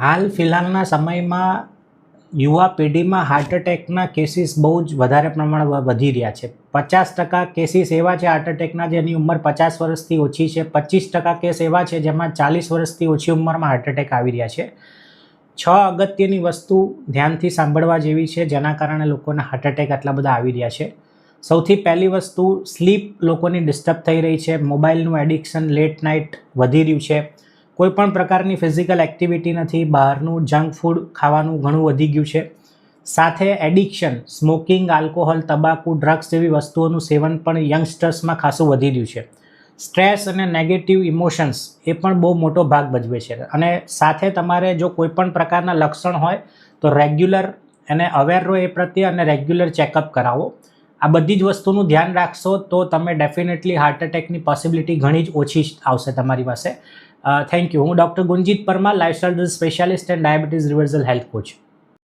હાલ ફિલહાલના સમયમાં યુવા પેઢીમાં હાર્ટ એટેકના કેસીસ બહુ જ વધારે પ્રમાણમાં વધી રહ્યા છે. 50% કેસીસ એવા છે હાર્ટ એટેકના જેની ઉંમર 50 વર્ષથી ઓછી છે. 25% કેસ એવા છે જેમાં 40 વર્ષથી ઓછી ઉંમરમાં હાર્ટ એટેક આવી રહ્યા છે. 6 અગત્યની વસ્તુ ધ્યાનથી સાંભળવા જેવી છે જેના કારણે લોકોને હાર્ટ એટેક આટલા બધા આવી રહ્યા છે. સૌથી પહેલી વસ્તુ, સ્લીપ લોકોની ડિસ્ટર્બ થઈ રહી છે. મોબાઈલનું એડિક્શન, લેટ નાઇટ વધી રહ્યું છે. કોઈપણ પ્રકારની ફિઝિકલ એક્ટિવિટી નથી. બહારનું જંક ફૂડ ખાવાનું ઘણું વધી ગયું છે. સાથે એડિક્શન, સ્મોકિંગ, આલ્કોહોલ, તમાકુ, ડ્રગ્સ જેવી વસ્તુઓનું સેવન પણ યંગસ્ટર્સમાં ખાસું વધી રહ્યું છે. સ્ટ્રેસ અને નેગેટિવ ઇમોશન્સ એ પણ બહુ મોટો ભાગ ભજવે છે. અને સાથે તમારે જો કોઈપણ પ્રકારના લક્ષણ હોય તો રેગ્યુલર એને અવેર રહો એ પ્રત્યે અને રેગ્યુલર ચેકઅપ કરાવો. આ બધી જ વસ્તુનું ધ્યાન રાખશો તો તમે ડેફિનેટલી હાર્ટ એટેકની પોસિબિલિટી ઘણી જ ઓછી આવશે તમારી પાસે. Thank you. હું doctor Gunjit Parmar, lifestyle specialist and diabetes reversal health coach.